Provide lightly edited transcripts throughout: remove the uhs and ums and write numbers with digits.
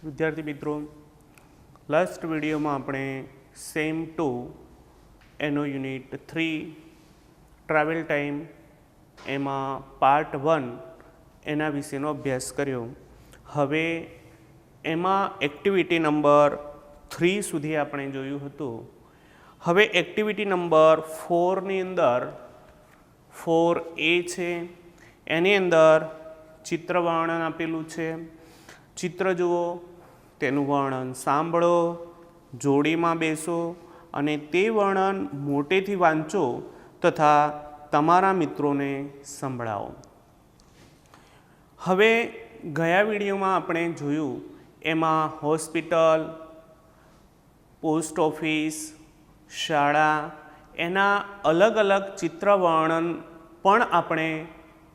विद्यार्थी मित्रों, last video में अपने सेम 2 एनो यूनिट 3 ट्रावेल टाइम एमा पार्ट 1 एना विषयનો अभ्यास कर्यो। हवे एमा एक्टिविटी नंबर 3 सुधी आपणे जोयुं हतुं। हवे एक्टिविटी नंबर 4 नी अंदर 4A छे, एनी अंदर चित्र वर्णन आपेलुं छे। चित्र जुओ, तेनुं वर्णन सांभळो, जोड़ीमां बेसो अने ते वर्णन मोटेथी वांचो तथा तमारा मित्रोने संभळावो। हवे गया विडियोमां आपणे जोयुं एमां होस्पिटल, पोस्ट ऑफिस, शाळा एना अलग अलग चित्र वर्णन पण आपणे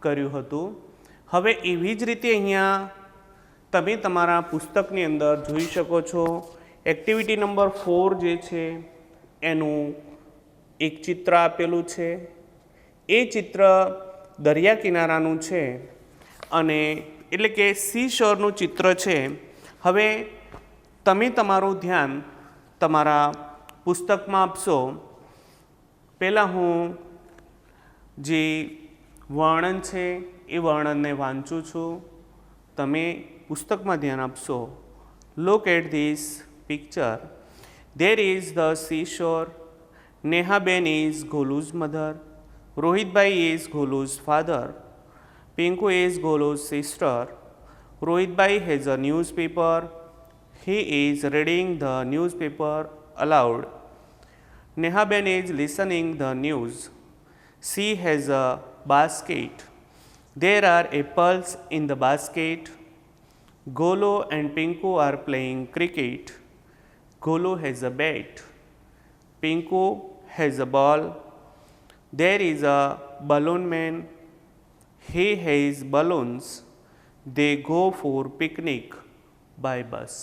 कर्युं हतुं। हवे एवी ज रीते अहींया तमे तमारा पुस्तकनी अंदर जोई शको छो। एक्टिविटी नंबर 4 जे छे एनुं एक चित्र आपेलुं छे। ए चित्र दरिया किनारानुं छे अने एटले के सी शोरनुं चित्र छे। हवे तमे तमारुं ध्यान तमारा पुस्तकमां आपशो। पहेला हूँ जे वर्णन छे ए वर्णनने वांचुं छुं। तमे पुस्तक में ध्यान आपशो। Look at this picture. There is the sea shore. Nehaben is Golu's mother. Rohitbhai is Golu's father. Pinku is Golu's sister. Rohitbhai has a newspaper. He is reading the newspaper aloud. Nehaben is listening the news. She has a basket. There are apples in the basket. Golo and Pinku are playing cricket. Golo has a bat. Pinku has a ball. There is a balloon man. He has balloons. They go for picnic by bus.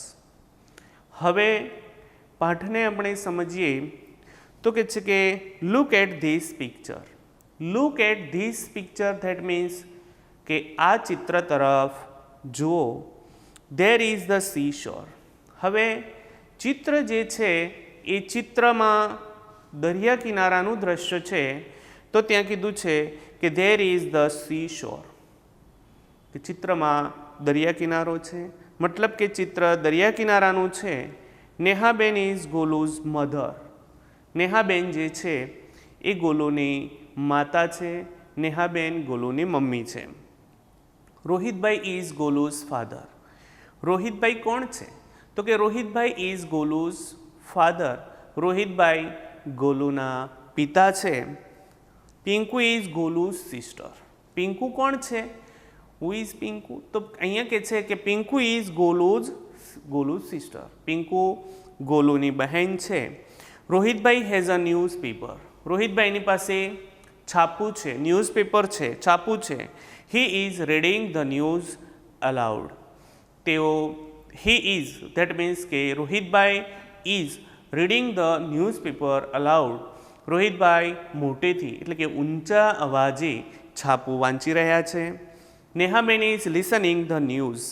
हवे पाठने अपने समझिए तो के छे के look at this picture. Look at this picture that means के आ चित्र तरफ जुओ। देर इज द सी शोर। हवे चित्र जे छे ए चित्र में दरिया किनारानुं दृश्य छे तो त्यां कीधुं छे के देर इज द सी शोर। के चित्र में दरिया किनारो छे मतलब के चित्र दरिया किनारानुं छे। Nehaben is Golu's mother. नेहाबेन जे छे ए गोलूनी माता छे। नेहाबेन गोलूनी मम्मी छे। Rohitbhai is Golu's father. रोहितभाई कोण छे तो के रोहितभाई इज गोलूज फादर। रोहितभाई गोलूना पिता छे। Pinku is Golu's sister. पिंकू कोण छे? Who is Pinku? तो अहींया के छे के पिंकू इज गोलूज सिस्टर। पिंकू गोलूनी बहन छे। Rohitbhai has a newspaper. रोहितभाईनी पासे छापू छे, न्यूज़पेपर छे, छापू छे। He is reading the news aloud. तेओ ही इज दैट मीन्स के Rohitbhai is reading the newspaper aloud. Rohitbhai मोटेथी एटले के ऊंचा अवाजे छापू वांची रह्या छे। Nehaben is listening the news.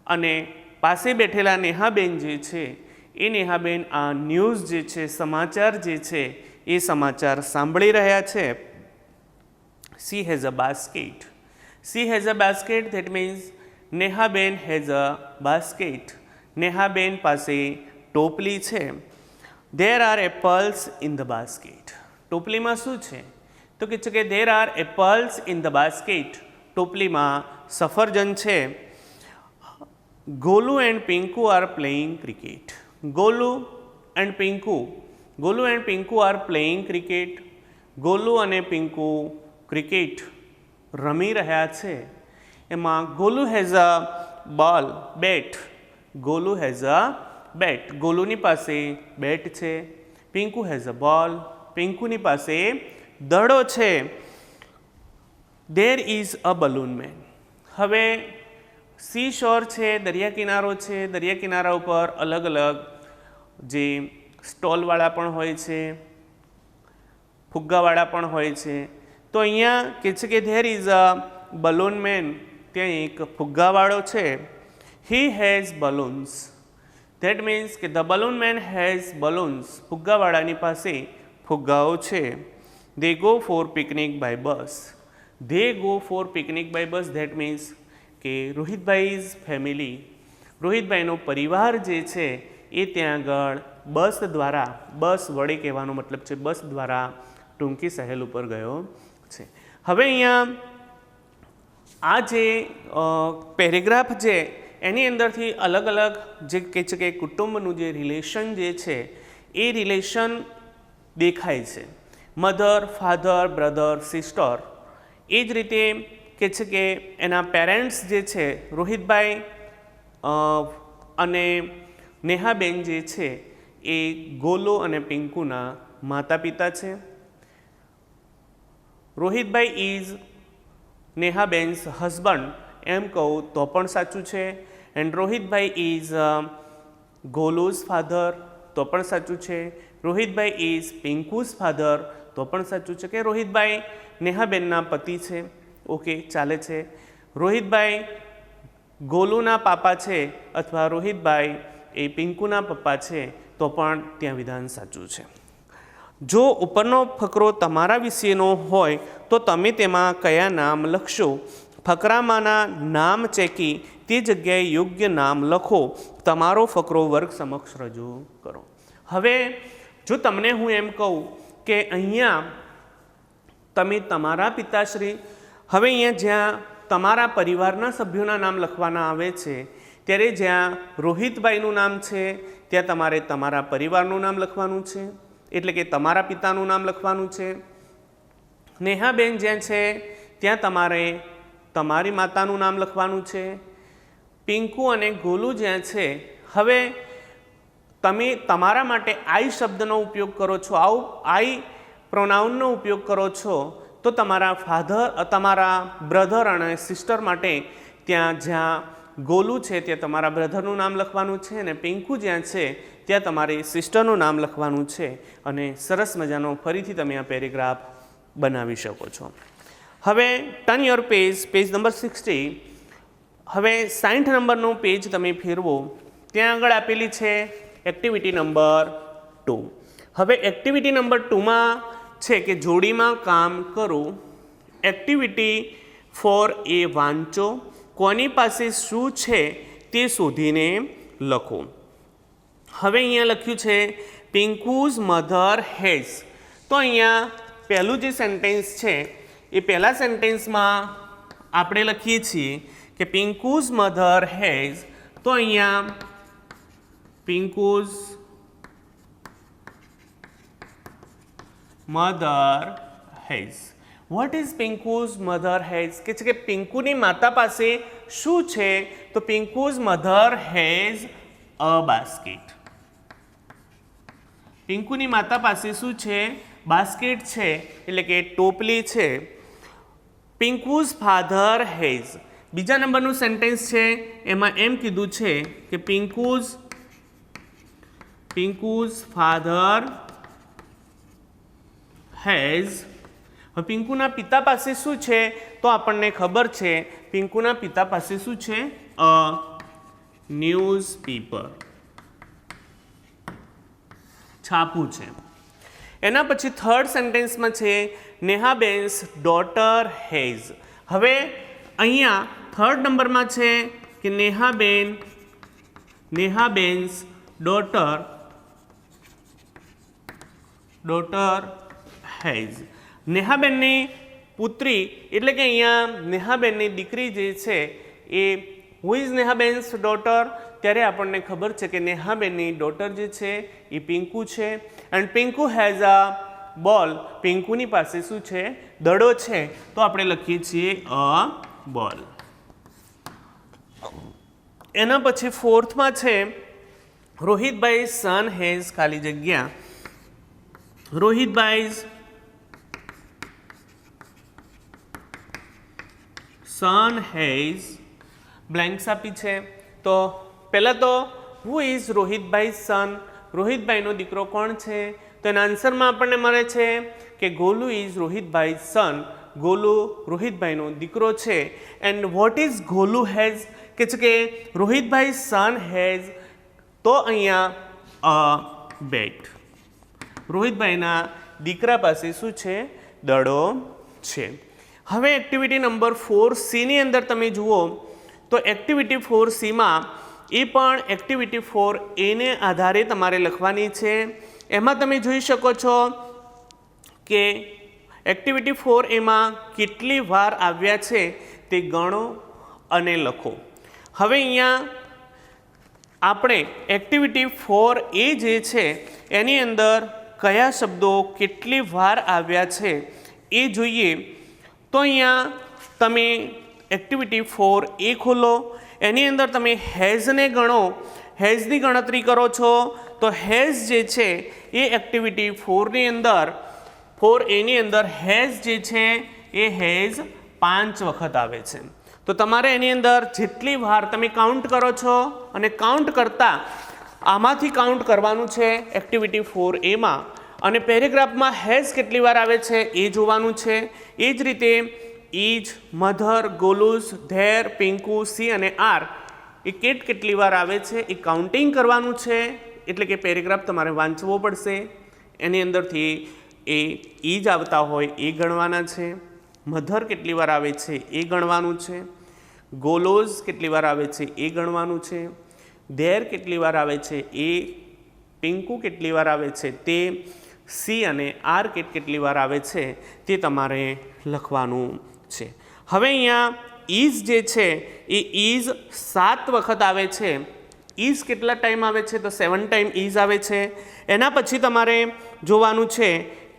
अने पासे बैठेला नेहाबेन जे छे ए नेहाबेन आ न्यूज़ जे छे समाचार जे छे ए समाचार सांभળી રહ્યા છે। She has a basket. She has a basket that means Nehaben has a basket. Nehaben पासे टोपली छे। There are apples in the basket. टोपली में शू छे तो के there are apples in the basket. टोपली में सफरजन छे। Golu and Pinku are playing cricket. Golu and Pinku are playing cricket. Golu अने पिंकू क्रिकेट रमी रह्या छे। एमां Golu has a ball bat. Golu has a bat. गोलूनी पासे बेट छे। Pinku has a ball. पिंकूनी पासे दड़ो छे। There is a balloon man. हवे सी शोर छे, दरिया किनारो छे। दरिया किनारा पर अलग अलग जे स्टॉलवाळा पण होय छे, फुग्गावाळा पण होय छे। तो अहींया के छे के देर इज अ बलून मैन। त्यां एक फुग्गावाळो छे। he has balloons. That means કે the balloon man has balloons. ફુગ્ગાવાળાની પાસે ફુગ્ગાઓ છે. They go for picnic by bus. They go for picnic by bus. That means કે રોહિતભાઈ's family, રોહિતભાઈનો પરિવાર જે છે એ ત્યાં આગળ બસ દ્વારા, બસ વડે કહેવાનો મતલબ છે બસ દ્વારા ટૂંકી સહેલ ઉપર ગયો છે. હવે અહીંયા આ જે પેરેગ્રાફ છે એની અંદરથી અલગ અલગ જે કહે છે કે કુટુંબનું જે રિલેશન જે છે એ રિલેશન દેખાય છે. Mother, father, brother, sister. એ જ રીતે કહે છે કે એના પેરેન્ટ્સ જે છે રોહિતભાઈ અને નેહાબેન જે છે એ ગોલો અને પિંકુના માતા પિતા છે. રોહિતભાઈ ઇઝ નેહાબેન્સ હસબન્ડ એમ કહું તો પણ સાચું છે. And Rohitbhai is Golu's father તો પણ સાચું છે. રોહિતભાઈ ઇઝ પિંકુઝ ફાધર તો પણ સાચું છે કે રોહિતભાઈ નેહાબેનના પતિ છે. ઓકે, ચાલે છે. રોહિતભાઈ ગોલુના પાપા છે અથવા રોહિતભાઈ એ પિંકુના પપ્પા છે તો પણ ત્યાં વિધાન સાચું છે. જો ઉપરનો ફકરો તમારા વિશેનો હોય તો તમે તેમાં કયા નામ લખશો? ફકરામાંના નામ ચેકી તે જગ્યાએ યોગ્ય નામ લખો. તમારો ફકરો વર્ગ સમક્ષ રજૂ કરો. હવે જો તમને હું એમ કહું કે અહીંયા તમે તમારા પિતાશ્રી, હવે અહીંયા જ્યાં તમારા પરિવારના સભ્યોના નામ લખવાના આવે છે ત્યારે જ્યાં રોહિતભાઈનું નામ છે ત્યાં તમારે તમારા પરિવારનું નામ લખવાનું છે, એટલે કે તમારા પિતાનું નામ લખવાનું છે. નેહાબેન જ્યાં છે ત્યાં તમારે તમારી માતાનું નામ લખવાનું છે. પિંકુ અને ગોલુ જ્યાં છે, હવે તમે તમારા માટે આઈ શબ્દનો ઉપયોગ કરો છો, આઈ પ્રોનાઉનનો ઉપયોગ કરો છો તો તમારા ફાધર, તમારા બ્રધર અને સિસ્ટર માટે ત્યાં જ્યાં ગોલુ છે ત્યાં તમારા બ્રધરનું નામ લખવાનું છે અને પિંકુ જ્યાં છે ત્યાં તમારે સિસ્ટરનું નામ લખવાનું છે. અને સરસ મજાનો ફરીથી તમે આ પેરેગ્રાફ બનાવી શકો છો. હવે turn your page, page number 60. હવે 60 નંબરનું પેજ તમે ફેરવો, ત્યાં આગળ આપેલી છે એક્ટિવિટી નંબર 2. હવે એક્ટિવિટી નંબર 2માં છે કે જોડીમાં કામ કરો. એક્ટિવિટી 4A વાંચો. કોની પાસે શું છે તે શોધીને લખો. હવે અહીંયા લખ્યું છે પિંકુઝ મધર હેઝ. તો અહીંયા પહેલું જે સેન્ટેન્સ છે એ પહેલા સેન્ટેન્સમાં આપણે લખીએ છીએ કે પિંકુઝ મધર હેઝ. તો અહીંયા Pinku's mother has. What is Pinku's mother has? કે છે કે પિંકુની માતા પાસે શું છે? તો Pinku's mother has a basket. પિંકુની માતા પાસે શું છે? બાસ્કેટ છે, એટલે કે ટોપલી છે. Pinku's father has. બીજા નંબરનું સેન્ટેન્સ છે એમાં એમ કીધું છે કે પિંકુઝ ફાધર હેઝ. હવે પિંકુના પિતા પાસે શું છે? તો આપણને ખબર છે પિંકુના પિતા પાસે શું છે? અ ન્યૂઝપેપર, છાપું છે. એના પછી થર્ડ સેન્ટેન્સમાં છે નેહાબેન્સ ડોટર હેઝ. હવે અહીંયા થર્ડ નંબરમાં છે કે નેહાબેન્સ ડોટર હેઝ. નેહાબેનની પુત્રી એટલે કે અહીંયા નેહાબેનની દીકરી જે છે એ હુ ઇઝ નેહાબેન્સ ડોટર? ત્યારે આપણને ખબર છે કે નેહાબેનની ડોટર જે છે એ પિંકુ છે. એન્ડ પિંકુ હેઝ અ બોલ. પિંકુની પાસે શું છે? દડો છે. તો આપણે લખીએ છીએ અ બોલ. એના પછી ફોર્થમાં છે રોહિતભાઈ સન હેઝ ખાલી જગ્યા. રોહિતભાઈ સન હેઝ બ્લેન્ક્સ આપી છે. તો પહેલાં તો હુ ઇઝ રોહિતભાઈ સન? રોહિતભાઈનો દીકરો કોણ છે? તો એના આન્સરમાં આપણને મળે છે કે ગોલુ ઇઝ રોહિતભાઈ સન. ગોલુ રોહિતભાઈનો દીકરો છે. And what is Golu has? કે છે કે રોહિતભાઈ સન હેઝ, તો અહીંયા બેટ, રોહિતભાઈના દીકરા પાસે શું છે? દડો છે. હવે એક્ટિવિટી નંબર 4C ની અંદર તમે જુઓ તો એક્ટિવિટી 4C એ પણ એક્ટિવિટી 4A ને આધારે તમારે લખવાની છે. એમાં તમે જોઈ શકો છો કે એક્ટિવિટી 4A કેટલી વાર આવ્યા છે તે ગણો અને લખો. હવે અહીંયા આપણે એક્ટિવિટી 4A જે છે એની અંદર કયા શબ્દો કેટલી વાર આવ્યા છે એ જોઈએ. તો અહીંયા તમે એક્ટિવિટી 4A ખોલો, એની અંદર તમે હેઝને ગણો, હેઝની ગણતરી કરો છો તો હેઝ જે છે એ એક્ટિવિટી 4ની અંદર 4A ની અંદર હેઝ જે છે એ હેઝ 5 વખત આવે છે. તો તમારે એની અંદર જેટલી વાર તમે કાઉન્ટ કરો છો અને કાઉન્ટ કરતાં આમાંથી કાઉન્ટ કરવાનું છે એક્ટિવિટી 4A અને પેરેગ્રાફમાં હેઝ કેટલી વાર આવે છે એ જોવાનું છે. એ જ રીતે is, mother, Golu's, there, Pinku, C અને આર એ કેટલી વાર આવે છે એ કાઉન્ટિંગ કરવાનું છે. એટલે કે પેરેગ્રાફ તમારે વાંચવો પડશે. એની અંદરથી એ ઇઝ આવતા હોય એ ગણવાના છે, મધર કેટલી વાર આવે છે એ ગણવાનું છે, ગોલોઝ કેટલી વાર આવે છે એ ગણવાનું છે, ધેર કેટલી વાર આવે છે એ, પિંકુ કેટલી વાર આવે છે તે, સી અને આર કેટલી વાર આવે છે તે તમારે લખવાનું છે. હવે અહીંયા ઇઝ જે છે એ ઇઝ 7 વખત આવે છે. ઇઝ કેટલા ટાઈમ આવે છે? તો 7 ટાઈમ ઇઝ આવે છે. એના પછી તમારે જોવાનું છે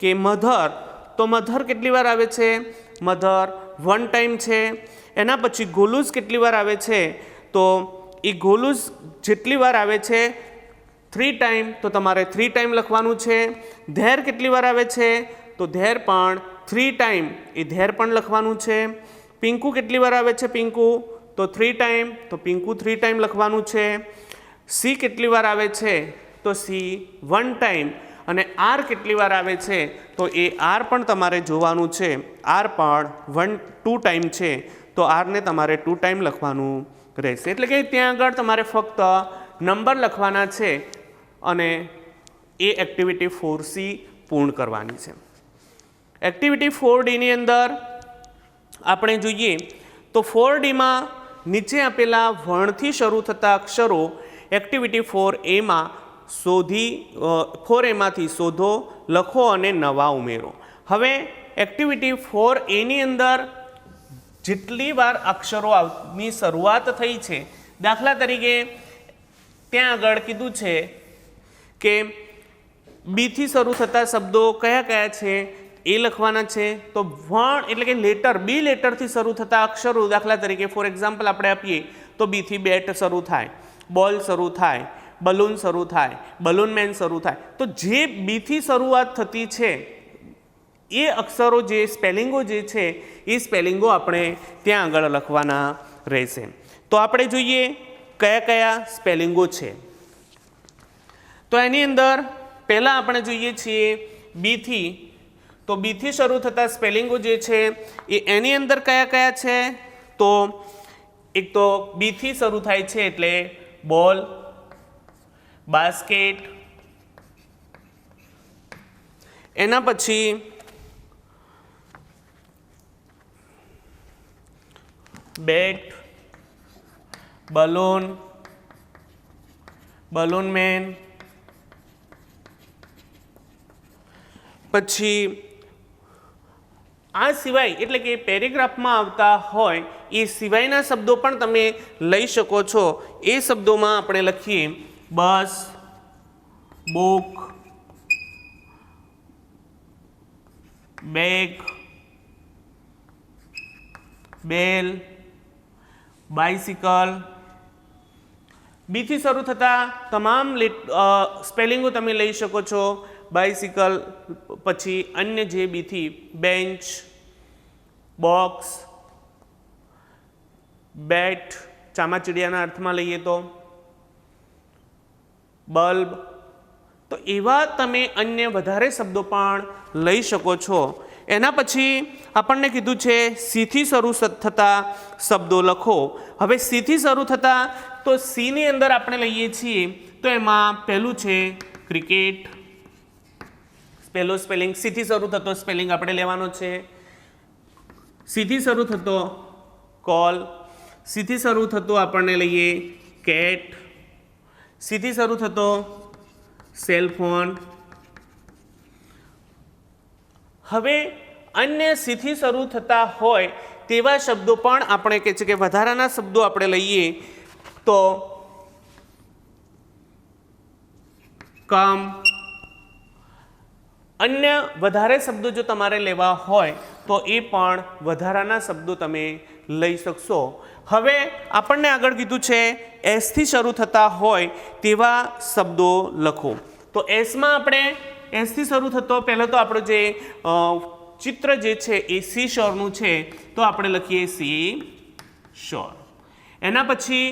કે મધર, તો મધર કેટલી વાર આવે છે? મધર 1 ટાઈમ છે. એના પછી ગોલુઝ કેટલી વાર આવે છે? તો એ ગોલુઝ જેટલી વાર આવે છે 3 ટાઈમ, તો તમારે 3 ટાઈમ લખવાનું છે. ધેર કેટલી વાર આવે છે? તો ધેર પણ 3 ટાઈમ, એ ધેર પણ લખવાનું છે. પિંકુ કેટલી વાર આવે છે? પિંકુ તો 3 ટાઈમ, તો પિંકુ 3 ટાઈમ લખવાનું છે. સી કેટલી વાર આવે છે? તો સી 1 ટાઈમ. અને આર કેટલી વાર આવે છે? તો એ આર પણ તમારે જોવાનું છે. આર પણ 2 ટાઈમ છે, તો આરને તમારે 2 ટાઈમ લખવાનું રહેશે. એટલે કે ત્યાં આગળ તમારે ફક્ત નંબર લખવાના છે અને એ એક્ટિવિટી 4C પૂર્ણ કરવાની છે. એક્ટિવિટી 4D ની અંદર આપણે જોઈએ તો 4D નીચે આપેલા વર્ણથી શરૂ થતા અક્ષરો એક્ટિવિટી 4A શોધી 4A માંથી શોધો, લખો અને નવા ઉમેરો. હવે એક્ટિવિટી 4A ની અંદર જેટલી વાર અક્ષરોની શરૂઆત થઈ છે, દાખલા તરીકે ત્યાં આગળ કીધું છે કે બીથી શરૂ થતા શબ્દો કયા કયા છે એ લખવાના છે. તો વણ એટલે કે લેટર, બી લેટરથી શરૂ થતા અક્ષરો, દાખલા તરીકે ફોર એક્ઝામ્પલ આપણે આપીએ તો બીથી બેટ શરૂ થાય, બોલ શરૂ થાય, બલૂન શરૂ થાય, બલૂન મેન શરૂ થાય. તો જે બીથી શરૂઆત થતી છે એ અક્ષરો, જે સ્પેલિંગો જે છે એ સ્પેલિંગો આપણે ત્યાં આગળ લખવાના રહેશે. તો આપણે જોઈએ કયા કયા સ્પેલિંગો છે. તો એની અંદર પહેલાં આપણે જોઈએ છીએ બીથી. તો બીથી શરૂ થતા સ્પેલિંગો જે છે એ એની અંદર કયા કયા છે? તો એક તો બીથી શરૂ થાય છે એટલે બોલ, બાસ્કેટ, એના પછી બેટ, બલૂન, બલૂન મેન, પછી આ સિવાય એટલે કે પેરેગ્રાફમાં આવતા હોય એ સિવાયના શબ્દો પણ તમે લઈ શકો છો. એ શબ્દોમાં આપણે લખીએ બસ, બુક, બેગ, બેલ, બાઇસિકલ. બીથી શરૂ થતા તમામ સ્પેલિંગો તમે લઈ શકો છો. બાઇસિકલ પછી અન્ય જે બીથી બેન્ચ, બોક્સ, બેટ ચામાચીડિયાના અર્થમાં લઈએ તો, બલ્બ. તો એવા તમે અન્ય વધારે શબ્દો પણ લઈ શકો છો. એના પછી આપણને કીધું છે સીથી શરૂ થતા શબ્દો લખો. હવે સીથી શરૂ થતા તો સીની અંદર આપણે લઈએ છીએ તો એમાં પહેલું છે ક્રિકેટ. પહેલો સ્પેલિંગ સીથી શરૂ થતો સ્પેલિંગ આપણે લેવાનો છે. સીથી શરૂ થતો કોલ. સીથી શરૂ થતો આપણને લઈએ કેટ. સીથી શરૂ થતો સેલફોન. હવે અન્ય સીથી શરૂ થતા હોય તેવા શબ્દો પણ આપણે કહે છે કે વધારાના શબ્દો આપણે લઈએ તો કમ. અન્ય વધારે શબ્દો જો તમારે લેવા હોય તો એ પણ વધારાના શબ્દો તમે લઈ શકશો. હવે આપણને આગળ કીધું છે એસથી શરૂ થતા હોય તેવા શબ્દો લખો. તો એસમાં આપણે એસથી શરૂ થતો પહેલાં તો આપણો જે ચિત્ર જે છે એ સી શોરનું છે તો આપણે લખીએ સી શોર. એના પછી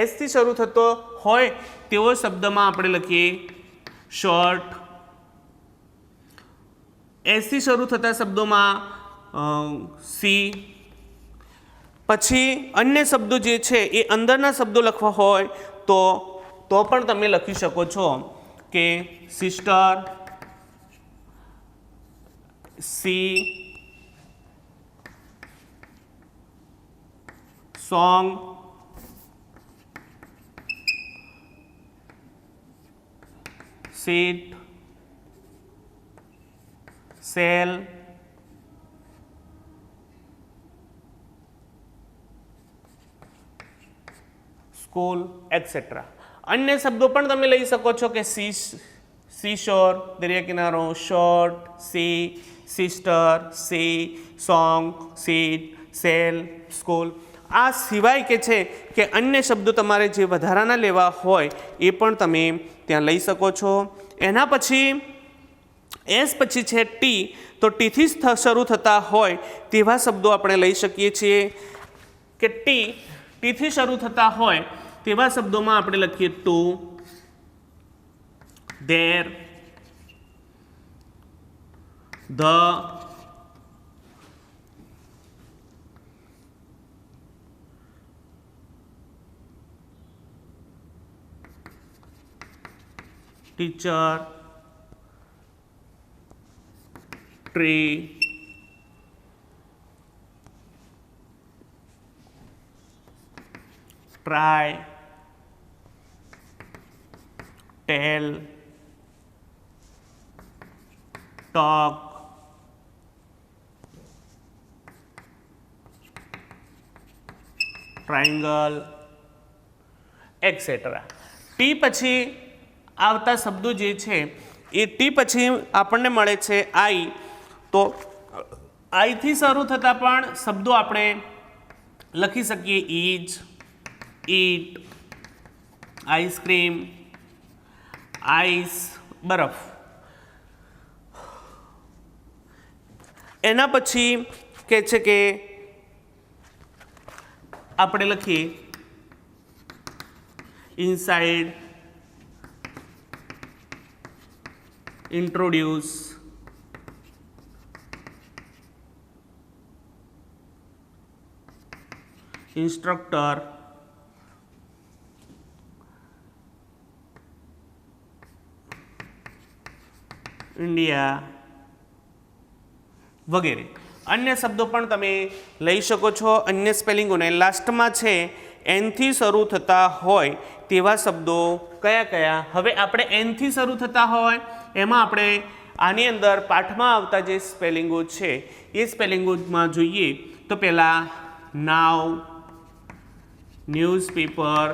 એસથી શરૂ થતો હોય તેવો શબ્દમાં આપણે લખીએ શોર્ટ. એસથી શરૂ થતા શબ્દોમાં સી. પછી અન્ય શબ્દો જે છે એ અંદરના શબ્દો લખવા હોય તો પણ તમે લખી શકો છો કે sister, C, song, seat, cell, school etcetera. અન્ય શબ્દો પણ તમે લઈ શકો છો કે સી શોર દરિયા કિનારો, short, C, sister, C, song, seat, cell, school. આ સિવાય કે છે કે અન્ય શબ્દો તમારે જે વધારાના લેવા હોય એ પણ તમે ત્યાં લઈ શકો છો. એના પછી એસ પછી છે ટી. તો ટીથી શરૂ થતા હોય તેવા શબ્દો આપણે લઈ શકીએ છીએ કે ટીથી શરૂ થતા હોય તેવા શબ્દોમાં આપણે લખીએ to, there, the, teacher, tree, try, tell, talk, triangle etcetera. T પછી આવતા શબ્દો જે છે એ ટી પછી આપણને મળે છે આઈ. તો આઈથી શરૂ થતા પણ શબ્દો આપણે લખી શકીએ ઇજ, ઈટ, આઈસ્ક્રીમ, આઈસ બરફ. એના પછી કે છે કે આપણે લખીએ ઇનસાઇડ, ઇન્ટ્રોડ્યુસ, ઇન્સ્ટ્રક્ટર, ઇન્ડિયા વગેરે. અન્ય શબ્દો પણ તમે લઈ શકો છો અન્ય સ્પેલિંગોને. લાસ્ટમાં છે એનથી શરૂ થતા હોય તેવા શબ્દો કયા કયા. હવે આપણે એનથી શરૂ થતા હોય એમાં આપણે આની અંદર પાઠમાં આવતા જે સ્પેલિંગો છે એ સ્પેલિંગોમાં જોઈએ તો પહેલાં નાવ, ન્યૂઝપેપર,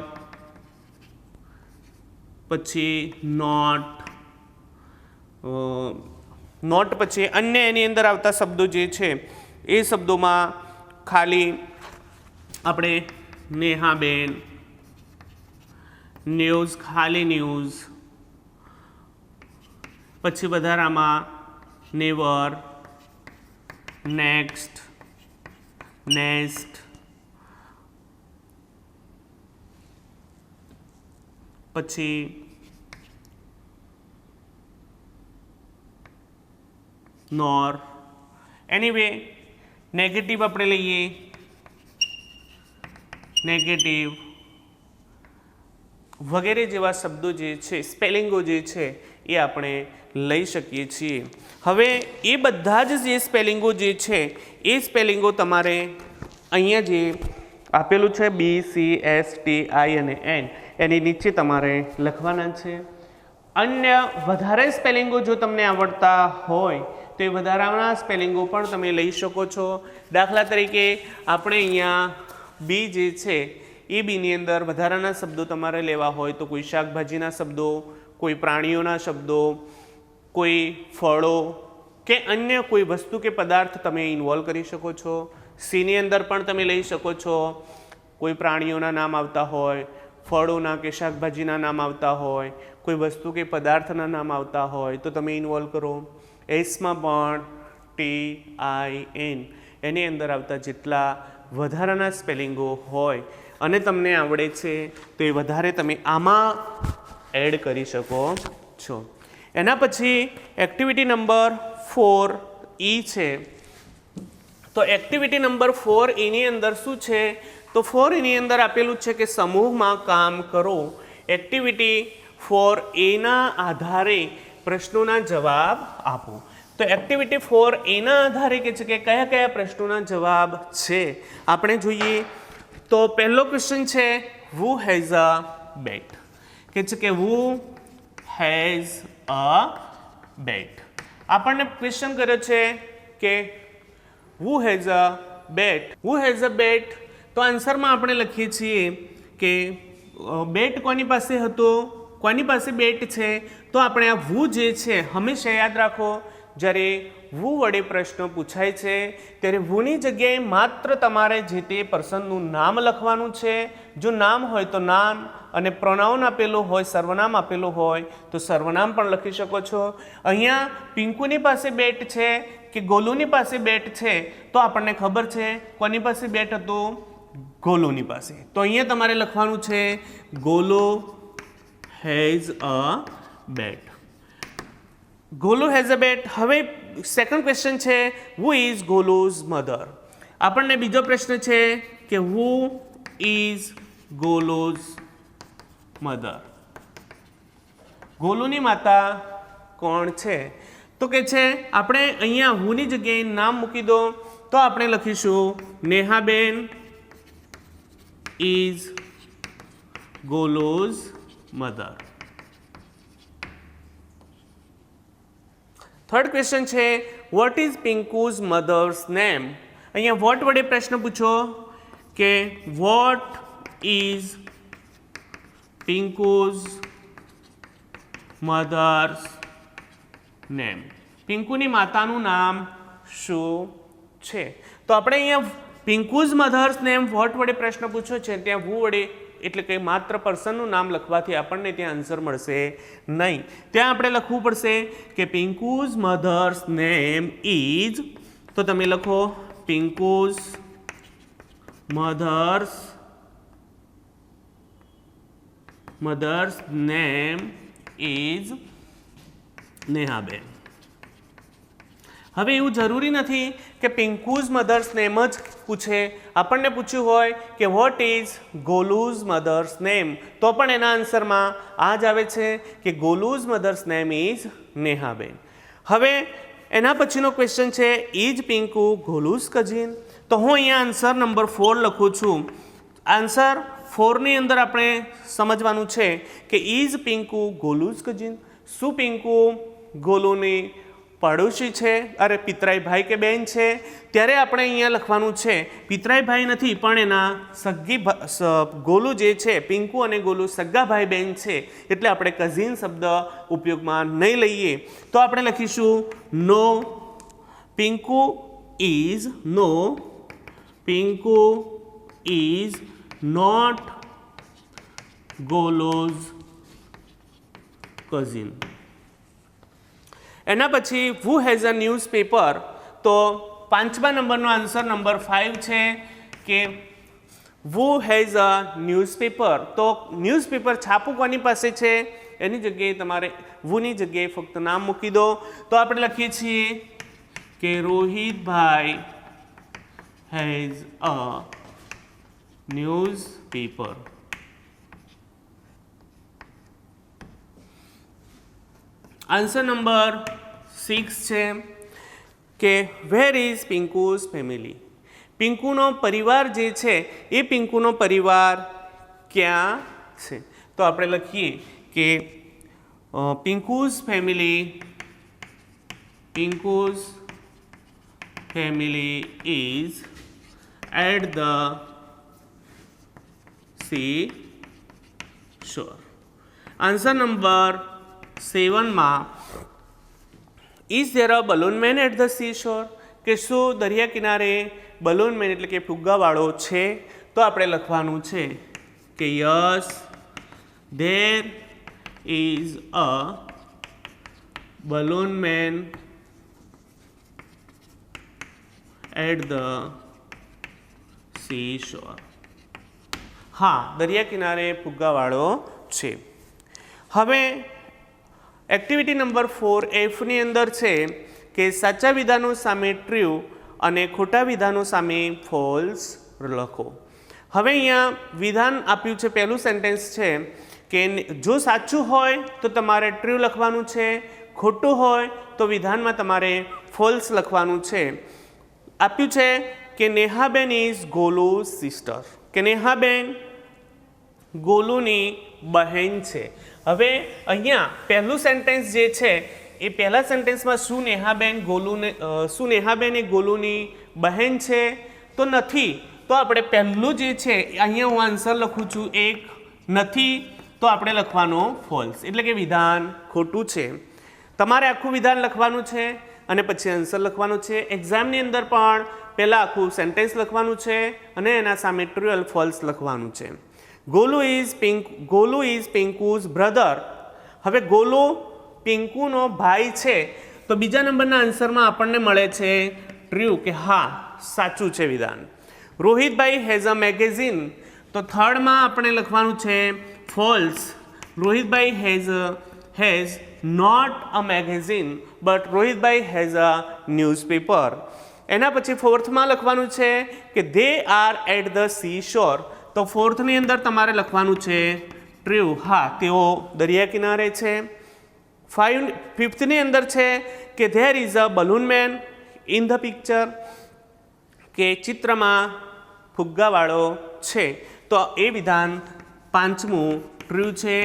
પછી નોટ પછી અન્ય એની અંદર આવતા શબ્દો જે છે એ શબ્દોમાં ખાલી આપણે નેહાબેન, ન્યૂઝ ખાલી ન્યૂઝ, પછી વધારામાં નેવર, નેક્સ્ટ, નેસ્ટ, પછી નોર. એનીવે નેગેટિવ આપણે લઈએ, નેગેટિવ વગેરે જેવા શબ્દો જે છે, સ્પેલિંગો જે છે એ આપણે લઈ શકીએ છીએ. હવે એ બધા જ જે સ્પેલિંગો જે છે એ સ્પેલિંગો તમારે અહીંયા જે આપેલું છે BCSTI અને N એની નીચે તમારે લખવાના છે. અન્ય વધારે સ્પેલિંગો જો તમને આવડતા હોય તો એ વધારાના સ્પેલિંગો પણ તમે લઈ શકો છો. દાખલા તરીકે આપણે અહીંયા બી જે છે એ બીની અંદર વધારાના શબ્દો તમારે લેવા હોય તો કોઈ શાકભાજીના શબ્દો, કોઈ પ્રાણીઓના શબ્દો, કોઈ ફળો કે અન્ય કોઈ વસ્તુ કે પદાર્થ તમે ઇન્વોલ્વ કરી શકો છો. સીની અંદર પણ તમે લઈ શકો છો. કોઈ પ્રાણીઓના નામ આવતા હોય, ફળોના કે શાકભાજીના નામ આવતા હોય, કોઈ વસ્તુ કે પદાર્થના નામ આવતા હોય તો તમે ઇન્વોલ્વ કરો. એસમાં પણ TIN એની અંદર આવતા જેટલા વધારાના સ્પેલિંગો હોય અને તમને આવડે છે તો એ વધારે તમે આમાં એડ કરી શકો છો. એના પછી એક્ટિવિટી નંબર 4E છે. તો એક્ટિવિટી નંબર 4E અંદર શું છે? તો 4E અંદર આપેલું છે કે સમૂહમાં કામ કરો. એક્ટિવિટી 4A આધારે પ્રશ્નોના જવાબ આપો. તો એક્ટિવિટી 4A આધારે કે છે કે કયા કયા પ્રશ્નોના જવાબ છે આપણે જોઈએ. તો પહેલો ક્વેશ્ચન છે who has a bat, કે છે કે who has a bat. આપણને ક્વેશ્ચન કર્યો છે કે who has a bat. who has a bat તો આન્સરમાં આપણે લખીએ છીએ કે બેટ કોની પાસે હતો, કોની પાસે બેટ છે. તો આપણે આ who જે છે હંમેશા યાદ રાખો, જ્યારે who વડે પ્રશ્ન પૂછાય છે ત્યારે whoની જગ્યાએ માત્ર તમારે જે તે પર્સનનું નામ લખવાનું છે. જો નામ હોય તો નામ, અને પ્રોનાઉન આપેલું હોય, સર્વનામ આપેલું હોય તો સર્વનામ પણ લખી શકો છો. અહીંયા પિંકુની પાસે બેટ છે કે ગોલુની પાસે બેટ છે તો આપણને ખબર છે કોની પાસે બેટ હતું, ગોલુની પાસે. તો અહીંયા તમારે લખવાનું છે Golu has a bat. Golu has a bat. હવે સેકન્ડ ક્વેશ્ચન છે હુ ઇઝ ગોલુઝ મધર. આપણને બીજો પ્રશ્ન છે કે હુ ઇઝ ગોલુઝ મધર. ગોલુની માતા કોણ છે? તો કે છે આપણે અહીંયા હુની જગ્યાએ નામ મૂકી દો તો આપણે લખીશું Nehaben is Golu's mother. Third question છે what is Pinku's mother's name. અહીંયા વોટ વડે પ્રશ્ન પૂછો કે what is Pinku's mother's name. પિંકુની માતાનું નામ શું છે? તો આપણે અહીંયા પિંકુઝ મધર્સ નેમ વોટ વડે પ્રશ્ન પૂછ્યો છે, ત્યાં who વડે એટલે કે માત્ર પર્સનનું નામ લખવાથી આપણને ત્યાં આન્સર મળશે નહીં. ત્યાં આપણે લખવું પડશે કે પિંકુઝ મધર્સ નેમ ઇઝ. તો તમે લખો પિંકુઝ મધર્સ નેમ ઇઝ નેહાબેન. હવે એવું જરૂરી નથી કે પિંકુઝ મધર્સ નેમ જ પૂછે. આપણને પૂછ્યું હોય કે what is Golu's mother's name તો પણ એના આન્સરમાં આ જ આવે છે કે ગોલુઝ મધર્સ નેમ ઇઝ નેહાબેન. હવે એના પછીનો ક્વેશ્ચન છે ઇઝ પિંકુ ગોલુઝ કઝિન. તો હું અહીંયા આન્સર નંબર 4 લખું છું. આન્સર 4ની અંદર આપણે સમજવાનું છે કે ઇઝ પિંકુ ગોલુઝ કઝિન. શું પિંકુ ગોલુની પડોશી છે, અરે પિતરાઈ ભાઈ કે બેન છે? ત્યારે આપણે અહીંયા લખવાનું છે પિતરાઈ ભાઈ નથી પણ એના સગી ગોલુ જે છે, પિંકુ અને ગોલુ સગા ભાઈ બેન છે એટલે આપણે કઝિન શબ્દ ઉપયોગમાં નહીં લઈએ. તો આપણે લખીશું no Pinku is not Golu's cousin. એના પછી who has a newspaper. તો 5મા નંબરનો આન્સર નંબર 5 છે કે who has a newspaper. તો ન્યૂઝપેપર છાપું કોની પાસે છે એની જગ્યાએ તમારે whoની જગ્યાએ ફક્ત નામ મૂકી દો. તો આપણે લખીએ છીએ કે Rohitbhai has a newspaper. Answer number 6 છે કે વેર ઇઝ પિંકુઝ ફેમિલી. પિંકુનો પરિવાર જે છે એ પિંકુનો પરિવાર ક્યાં છે? તો આપણે લખીએ કે Pinku's family is at the seashore. Answer number 7 માં is there a balloon man at the seashore, કે શું દરિયા કિનારે બલૂન મેન એટલે કે ફુગ્ગાવાળો છે? તો આપણે લખવાનું છે કે yes there is a balloon man at the seashore. હા, દરિયા કિનારે ફુગ્ગાવાળો છે. હવે એક્ટિવિટી નંબર 4F ની અંદર છે કે સાચા વિધાનો સામે ટ્રુ અને ખોટા વિધાનો સામે ફોલ્સ લખો. હવે અહીંયા વિધાન આપ્યું છે, પહેલું સેન્ટેન્સ છે કે જો સાચું હોય તો તમારે ટ્રુ લખવાનું છે, ખોટું હોય તો વિધાનમાં તમારે ફોલ્સ લખવાનું છે. આપ્યું છે કે નેહાબેન ઇઝ ગોલુઝ સિસ્ટર, કે નેહાબેન ગોલુની બહેન છે. હવે અહીંયા પહેલું સેન્ટેન્સ જે છે એ પહેલા સેન્ટેન્સમાં શું નેહાબેન એ ગોલુની બહેન છે? તો નથી. તો આપણે પહેલું જે છે અહીંયા હું આન્સર લખું છું એક, નથી તો આપણે લખવાનો ફોલ્સ, એટલે કે વિધાન ખોટું છે. તમારે આખું વિધાન લખવાનું છે અને પછી આન્સર લખવાનું છે. એક્ઝામની અંદર પણ પહેલાં આખું સેન્ટેન્સ લખવાનું છે અને એના સામે ટ્રુ અને ફોલ્સ લખવાનું છે. Golu is Pinku's brother. હવે ગોલુ પિંકુનો ભાઈ છે તો બીજા નંબરના આન્સરમાં આપણને મળે છે ટ્રુ, કે હા સાચું છે વિધાન. રોહિતભાઈ હેઝ અ મેગેઝિન, તો થર્ડમાં આપણે લખવાનું છે false. Rohitbhai has not a magazine but Rohitbhai has a newspaper. એના પછી ફોર્થમાં લખવાનું છે કે they are at the seashore, તો ફોર્થની અંદર તમારે લખવાનું છે ટ્રુ, હા તેઓ દરિયા કિનારે છે. ફિફ્થની અંદર છે કે there is a balloon man in the picture, કે ચિત્રમાં ફુગ્ગાવાળો છે. તો એ વિધાન પાંચમું ટ્રુ છે,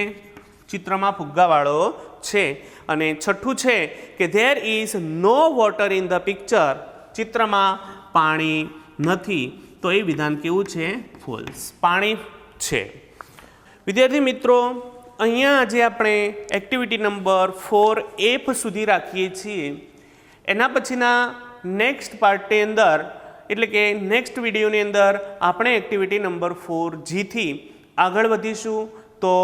ચિત્રમાં ફુગ્ગાવાળો છે. અને છઠ્ઠું છે કે there is no water in the picture, ચિત્રમાં પાણી નથી. તો એ વિધાન કેવું છે? ફોલ્સ, પાણી છે. વિદ્યાર્થી મિત્રો, અહીંયા જે આપણે એક્ટિવિટી નંબર 4F સુધી રાખીએ છીએ, એના પછીના નેક્સ્ટ પાર્ટની અંદર એટલે કે નેક્સ્ટ વિડીયોની અંદર આપણે એક્ટિવિટી નંબર 4G થી આગળ વધીશું. તો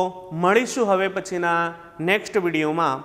મળીશું હવે પછીના નેક્સ્ટ વિડીયોમાં.